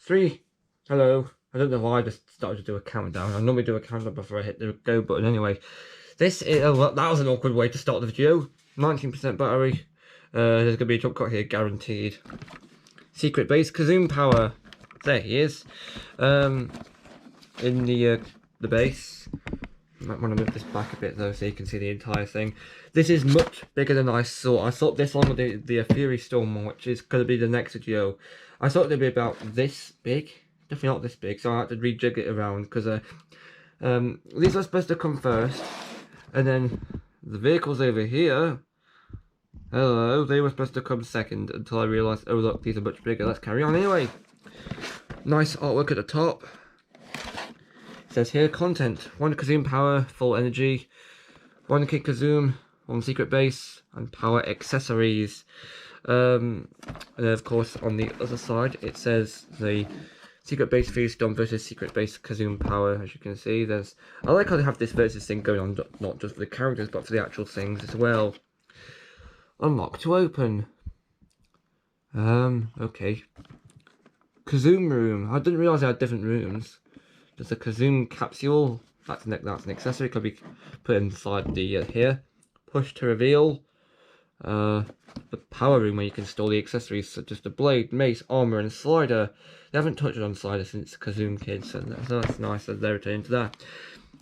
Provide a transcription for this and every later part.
3. Hello. I don't know why I just started to do a countdown. I normally do a countdown before I hit the go button anyway. This is, well, that was an awkward way to start the video. 19% battery. There's going to be a jump cut here, guaranteed. Secret base, Kazoom power. There he is. In the base. Might want to move this back a bit though so you can see the entire thing. This is much bigger than I thought. I thought this one with the Fury Storm one, which is going to be the next video. I thought it'd be about this big. Definitely not this big, so I had to rejig it around because these are supposed to come first, and then the vehicles over here, hello, they were supposed to come second until I realised, oh look, these are much bigger. Let's carry on anyway. Nice artwork at the top. It says here, content, 1 Kazoom power, full energy, 1 kit Kazoom, 1 secret base, and power accessories. And of course on the other side it says the secret base Fury Storm versus secret base Kazoom power. As you can see, I like how they have this versus thing going on, not just for the characters but for the actual things as well. Unlock to open. Okay. Kazoom room. I didn't realise they had different rooms. There's a Kazoom capsule. That's an accessory. Could be put inside the here. Push to reveal. The power room where you can store the accessories such as the blade, mace, armor, and slider. They haven't touched on slider since Kazoom Kids, so that's nice that they're returning to that.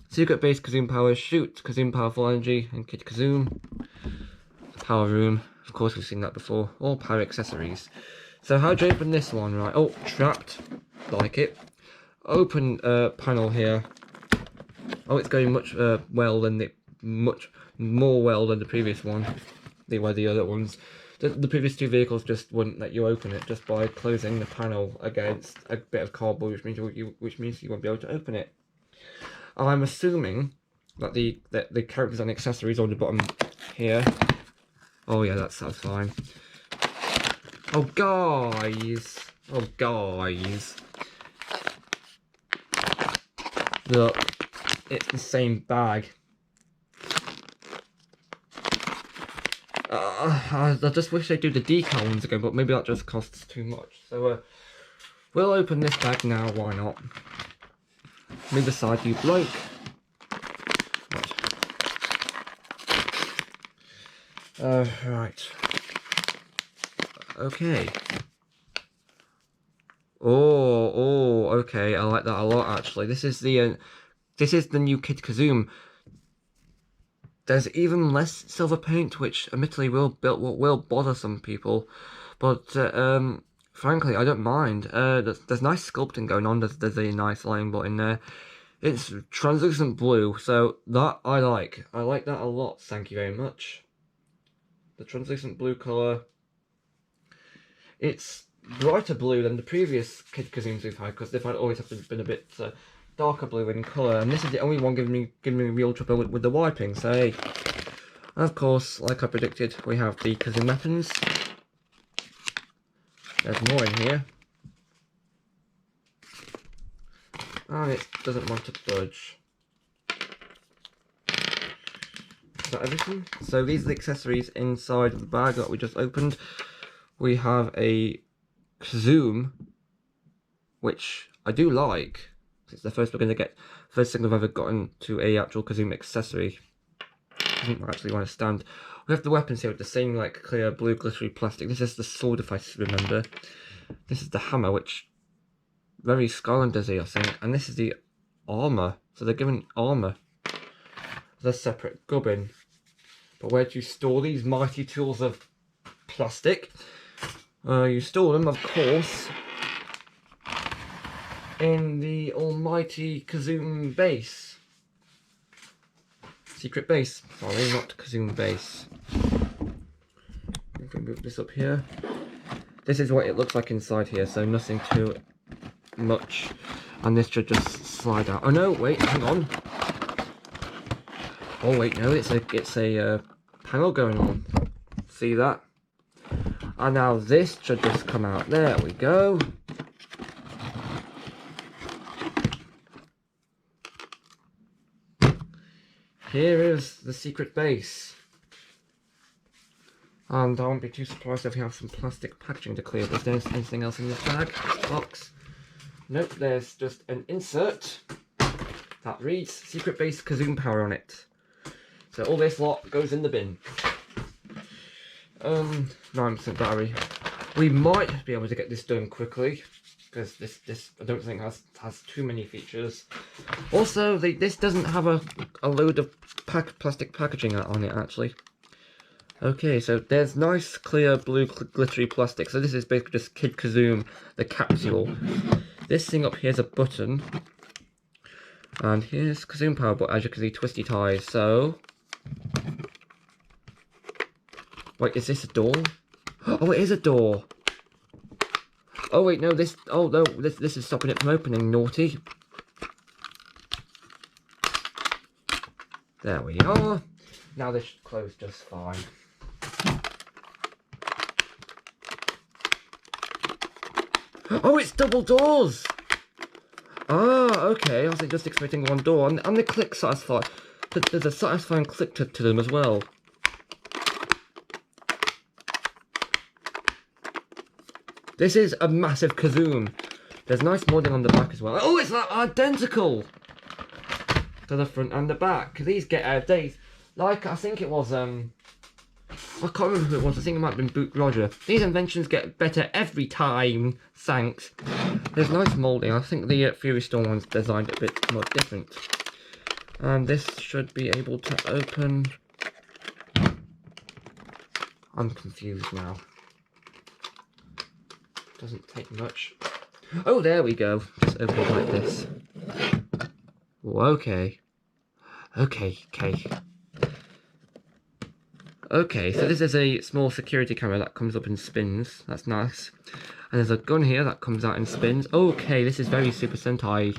Secret base Kazoom power, shoot, Kazoom powerful energy, and Kid Kazoom. The power room, of course we've seen that before. All power accessories. So how do you open this one, right? Oh, trapped, like it. Open panel here. Oh, it's going much much more well than the previous one. The other ones. The previous 2 vehicles just wouldn't let you open it just by closing the panel against a bit of cardboard, which means you won't be able to open it. I'm assuming that the characters and accessories on the bottom here. Oh yeah, that's fine. Oh guys, look, it's the same bag. I just wish they'd do the decal ones again, but maybe that just costs too much. So we'll open this bag now, why not? Move aside, you bloke. Right. Okay. Oh, okay, I like that a lot actually. This is the new Kid Kazoom. There's even less silver paint, which admittedly will bother some people, but frankly, I don't mind. There's nice sculpting going on. There's a nice line bot in there. It's translucent blue, so that I like. I like that a lot. Thank you very much. The translucent blue color. It's brighter blue than the previous Kid Kazooms we've had, because they've always been a bit darker blue in colour, and this is the only one giving me real trouble with the wiping. So hey, and of course, like I predicted, we have the Kazoom weapons. There's more in here, and it doesn't want to budge. Is that everything? So these are the accessories inside of the bag that we just opened. We have a Kazoom, which I do like. It's the first thing I've ever gotten to a actual Kazoom accessory. Doesn't actually want to stand. We have the weapons here with the same like clear blue glittery plastic. This is the sword, if I remember. This is the hammer, which very Skylanders-y, I think. And this is the armor. So they're given armor as a separate gubbin. But where do you store these mighty tools of plastic? You store them, of course, in the almighty Kazoom base. Secret base. Sorry, not Kazoom base. We can move this up here. This is what it looks like inside here, so nothing too much. And this should just slide out. Oh no, wait, hang on. Oh wait, no, it's a panel going on. See that? And now this should just come out. There we go. Here is the secret base. And I won't be too surprised if we have some plastic packaging to clear. Is there anything else in this bag? Box? Nope, there's just an insert that reads secret base Kazoom power on it. So all this lot goes in the bin. 9% battery. We might be able to get this done quickly because this I don't think has too many features. Also, this doesn't have a load of plastic packaging on it actually. Okay, so there's nice clear blue glittery plastic. So this is basically just Kid Kazoom, the capsule. This thing up here is a button. And here's Kazoom power, but as you can see, twisty ties. So, wait, is this a door? Oh, it is a door. Oh wait, no, this. Oh no, this is stopping it from opening. Naughty. There we are. Now this should close just fine. Oh, it's double doors! Ah, okay, I was just expecting one door. And the click satisfy. There's a satisfying click to them as well. This is a massive Kazoom. There's nice modding on the back as well. Oh, it's like identical to the front and the back. These get out of date. Like, I think it was, I can't remember who it was. I think it might have been Boot Roger. These inventions get better every time. Thanks. There's nice moulding. I think the Fury Storm one's designed a bit more different. And this should be able to open. I'm confused now. Doesn't take much. Oh, there we go. Just open it like this. Oh, okay. Okay, so this is a small security camera that comes up and spins. That's nice. And there's a gun here that comes out and spins. Okay, this is very Super Sentai.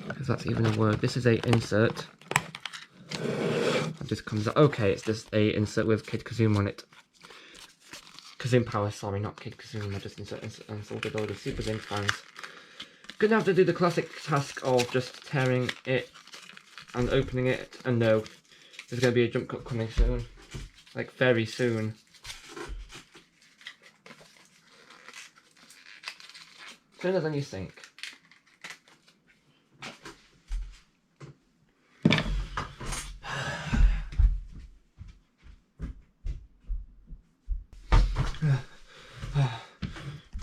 Because that's even a word. This is a insert. That just comes out. Okay, it's just a insert with Kid Kazoom on it. Kazoom power, sorry, not Kid Kazoom. I just inserted a load of Superthings fans. Gonna have to do the classic task of just tearing it and opening it. And no, there's gonna be a jump cut coming soon, like very soon. Sooner than you think.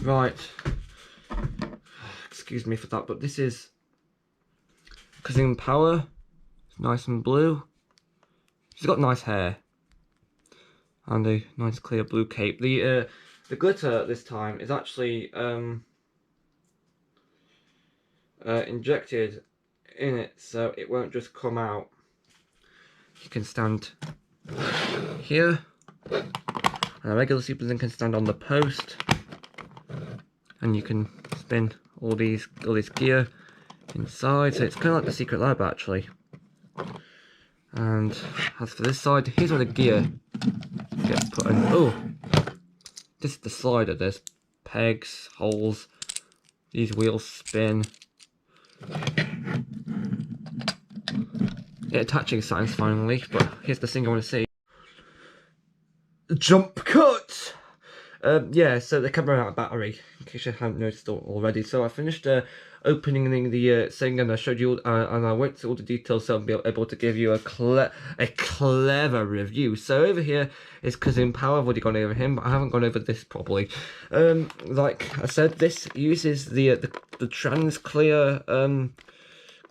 Right. Excuse me for that, but this is Kazoom power. It's nice and blue. She's got nice hair. And a nice clear blue cape. The glitter this time is actually injected in it, so it won't just come out. You can stand here, and a regular Superthing can stand on the post, and you can spin all this gear inside. So it's kind of like the secret lab actually. And as for this side, here's where the gear gets put in. Oh, this is the slider. There's pegs, holes. These wheels spin. It attaching satisfyingly, but here's the thing I want to see. Jump cut! Yeah, so the camera ran out of battery, in case you haven't noticed already. So I finished opening the thing, and I showed you, and I went through all the details, so I'll be able to give you a clever review. So over here is Kazoom power. I've already gone over him, but I haven't gone over this properly. Like I said, this uses the trans clear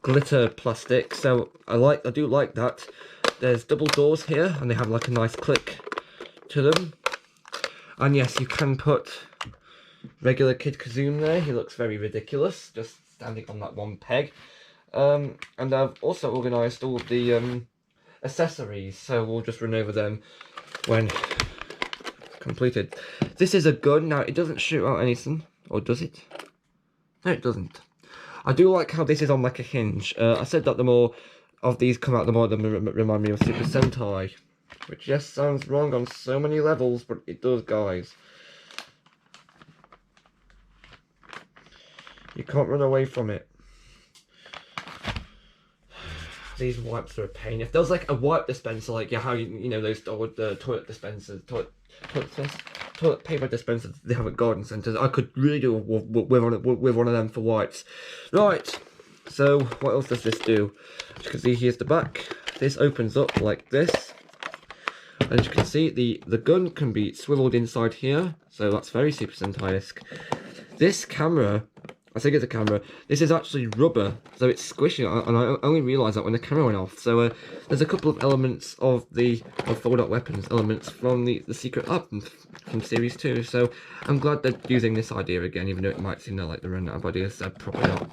glitter plastic, so I do like that. There's double doors here, and they have like a nice click to them. And yes, you can put regular Kid Kazoom there. He looks very ridiculous, just standing on that one peg. And I've also organised all of the accessories, so we'll just run over them when completed. This is a gun. Now, it doesn't shoot out anything, or does it? No, it doesn't. I do like how this is on like a hinge. I said that the more of these come out, the more they remind me of Super Sentai. Which, yes, sounds wrong on so many levels, but it does, guys. You can't run away from it. These wipes are a pain. If there was like a wipe dispenser, like how you know those toilet dispensers, toilet toilet paper dispensers they have at garden centres. I could really do with one of them for wipes. Right, so what else does this do? As you can see, here's the back. This opens up like this. And as you can see, the gun can be swiveled inside here. So that's very Super Sentai-esque. This camera, I think it's a camera, this is actually rubber, so it's squishy, and I only realised that when the camera went off. So there's a couple of elements of fold-out weapons elements from the secret album from Series 2, so I'm glad they're using this idea again, even though it might seem like they're running out of ideas. They're probably not.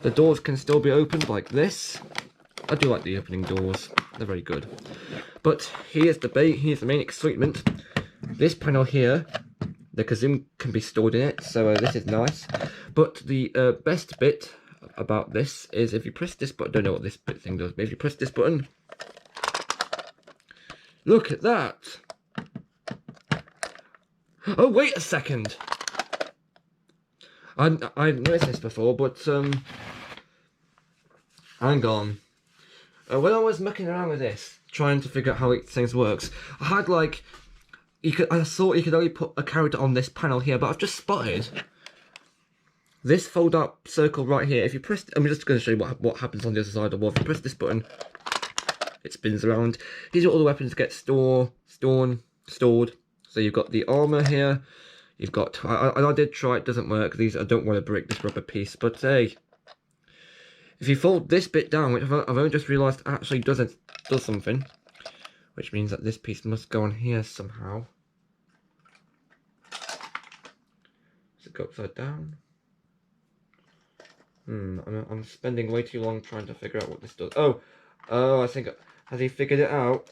The doors can still be opened like this. I do like the opening doors, they're very good. But here's the main excitement. This panel here, the Kazoom can be stored in it, so this is nice. But the best bit about this is if you press this button, I don't know what this thing does, but if you press this button, look at that. Oh, wait a second. I've noticed this before, but hang on. When I was mucking around with this, trying to figure out how things works, I had like, I thought you could only put a character on this panel here, but I've just spotted this fold-up circle right here. If you press, I'm just going to show you what happens on the other side of the wall. If you press this button, it spins around. These are all the weapons that get stored. So you've got the armor here. You've got, I did try, it doesn't work. I don't want to break this rubber piece, but hey, if you fold this bit down, which I've only just realised actually does something, which means that this piece must go on here somehow. Does it go upside down? I'm spending way too long trying to figure out what this does. Oh, I think, has he figured it out?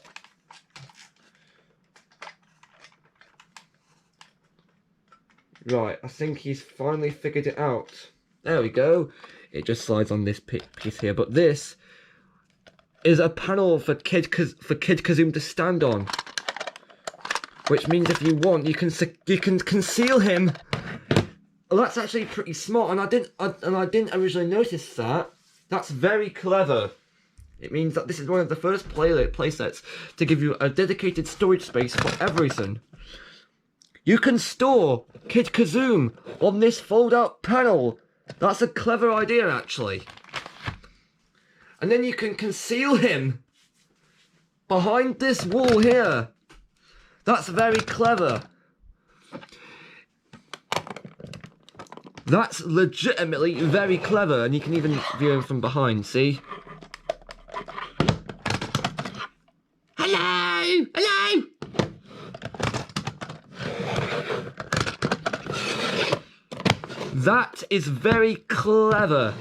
Right, I think he's finally figured it out. There we go. It just slides on this piece here, but this is a panel for Kid Kazoom to stand on, which means if you want, you can conceal him. Well, that's actually pretty smart, and I didn't originally notice that. That's very clever. It means that this is one of the first playsets to give you a dedicated storage space for everything. You can store Kid Kazoom on this fold-out panel. That's a clever idea, actually. And then you can conceal him behind this wall here. That's very clever. That's legitimately very clever, and you can even view him from behind, see? Hello! Hello! That is very clever.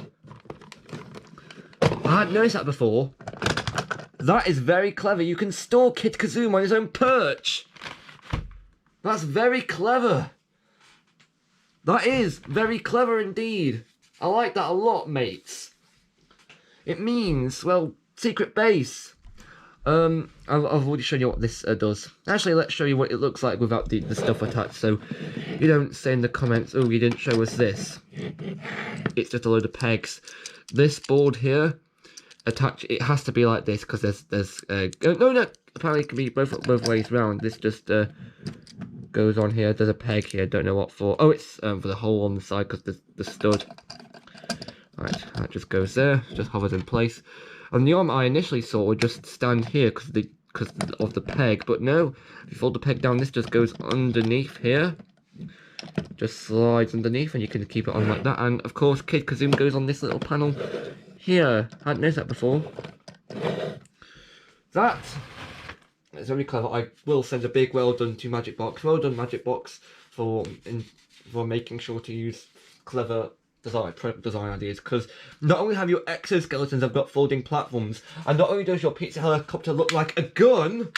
I hadn't noticed that before. That is very clever. You can store Kid Kazoom on his own perch. That's very clever. That is very clever indeed. I like that a lot, mates. It means, well, secret base. I've already shown you what this does. Actually, let's show you what it looks like without the stuff attached, so you don't say in the comments, oh, you didn't show us this. It's just a load of pegs. This board here, it has to be like this, because there's no, apparently it can be both ways round. This just goes on here. There's a peg here, don't know what for. Oh, it's for the hole on the side, because there's the stud. Right, that just goes there, just hovers in place. And the arm I initially saw would just stand here because of the peg, but no, if you fold the peg down, this just goes underneath here. Just slides underneath, and you can keep it on like that. And of course, Kid Kazoom goes on this little panel here. I hadn't noticed that before. That is very clever. I will send a big well done to Magic Box. Well done, Magic Box, for making sure to use clever product design ideas, because not only have your exoskeletons have got folding platforms, and not only does your pizza helicopter look like a gun,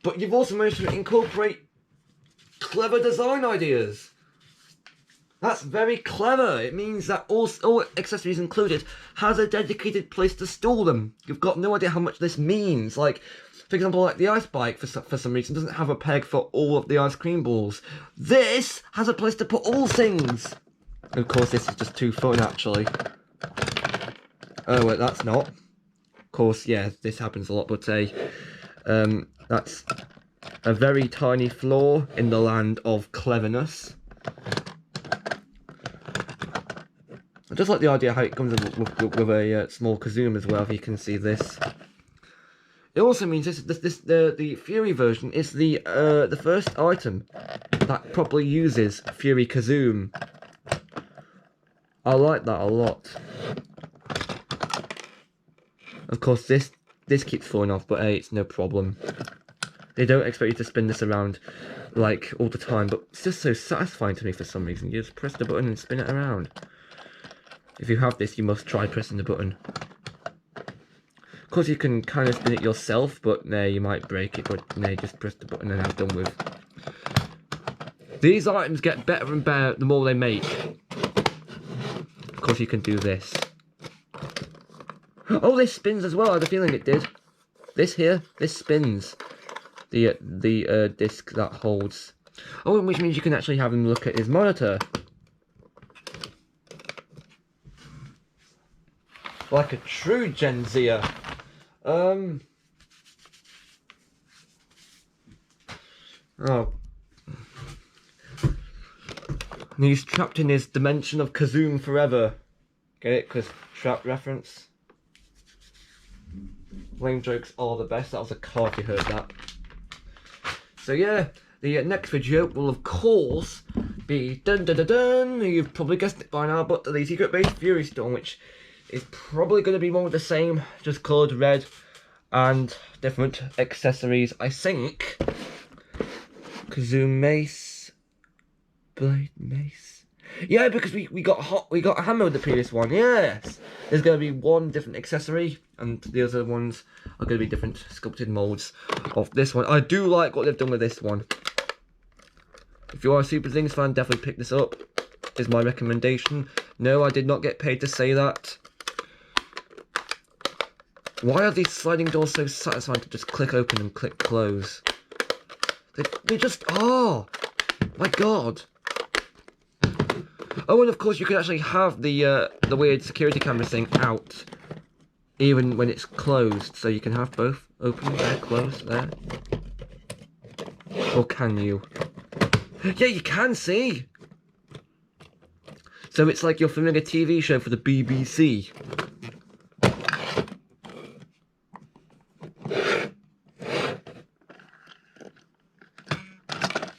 but you've also managed to incorporate clever design ideas. That's very clever. It means that all accessories included has a dedicated place to store them. You've got no idea how much this means. Like, for example, like the ice bike, for some reason, doesn't have a peg for all of the ice cream balls. This has a place to put all things. And of course, this is just too fun, actually. Oh, wait, that's not. Of course, yeah, this happens a lot, but that's a very tiny flaw in the land of cleverness. I just like the idea how it comes with a small Kazoom as well, if you can see this. It also means the Fury version is the first item that properly uses Fury Kazoom. I like that a lot. Of course, this keeps falling off, but hey, it's no problem. They don't expect you to spin this around like all the time, but it's just so satisfying to me for some reason. You just press the button and spin it around. If you have this, you must try pressing the button. Of course, you can kind of spin it yourself, but no, you might break it. But no, just press the button and have done with. These items get better and better the more they make. Of course, you can do this. Oh, this spins as well. I had a feeling it did. This spins. The disc that holds. Oh, which means you can actually have him look at his monitor. Like a true Gen Zer. Oh. And he's trapped in his dimension of Kazoom forever. Get it? Because trap reference. Lame jokes are the best. That was a car if you heard that. So yeah, the next video will of course be dun dun dun dun. You've probably guessed it by now, but the secret base Fury Storm, which is probably going to be more of the same, just coloured red and different accessories. I think Kazoom mace, blade mace. Yeah, because we got a hammer with the previous one. Yes, there's going to be one different accessory, and the other ones are going to be different sculpted molds of this one. I do like what they've done with this one. If you are a Superthings fan, definitely pick this up. Is my recommendation. No, I did not get paid to say that. Why are these sliding doors so satisfying to just click open and click close? They just are. My God. Oh, and of course you can actually have the weird security camera thing out, even when it's closed. So you can have both open there, closed there. Or can you? Yeah, you can see. So it's like you're filming a TV show for the BBC.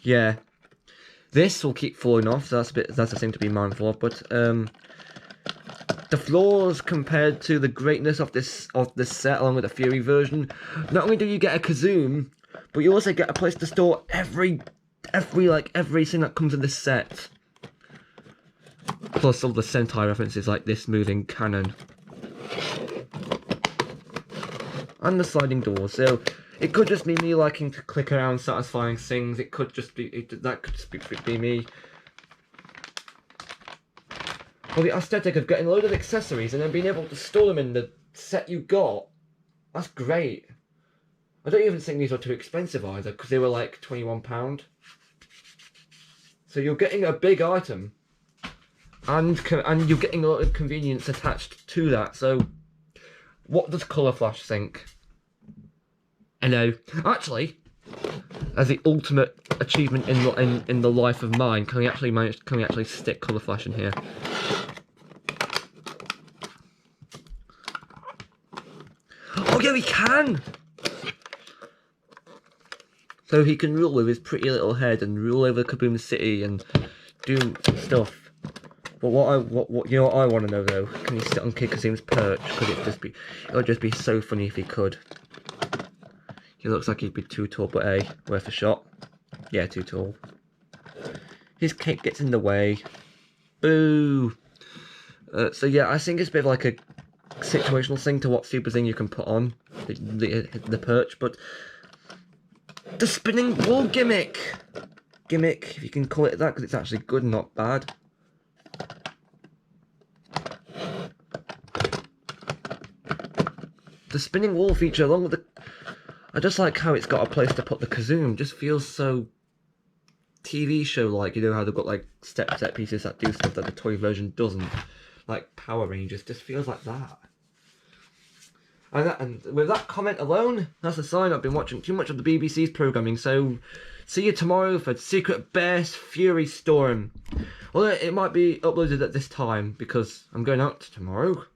Yeah. This will keep falling off, so that's a thing to be mindful of. But the flaws compared to the greatness of this set, along with the Fury version, not only do you get a Kazoom, but you also get a place to store everything that comes in this set. Plus all the Sentai references like this moving cannon. And the sliding doors. So it could just be me liking to click around satisfying things. It could just be that could just be me. Well, the aesthetic of getting a load of accessories and then being able to store them in the set you got, that's great. I don't even think these were too expensive either, because they were like £21. So you're getting a big item, and you're getting a lot of convenience attached to that. So what does Colour Flash think? Hello. Actually, as the ultimate achievement in the life of mine, can we actually stick Colour Flash in here? Oh yeah, we can. So he can rule with his pretty little head and rule over Kaboom City and do stuff. But what you know what I want to know though? Can he sit on Kid Kazoom's perch? Could it would just be so funny if he could. He looks like he'd be too tall, but hey, worth a shot. Yeah, too tall. His cape gets in the way. Boo! So yeah, I think it's a bit of like a situational thing to what super thing you can put on the perch, but the spinning wall gimmick, if you can call it that, because it's actually good, not bad. The spinning wall feature, along with the, I just like how it's got a place to put the Kazoom. Just feels so TV show like. You know how they've got like set pieces that do stuff that the toy version doesn't, like Power Rangers. Just feels like that. And with that comment alone, that's a sign I've been watching too much of the BBC's programming. So, see you tomorrow for Secret Bear's Fury Storm. Although it might be uploaded at this time because I'm going out tomorrow.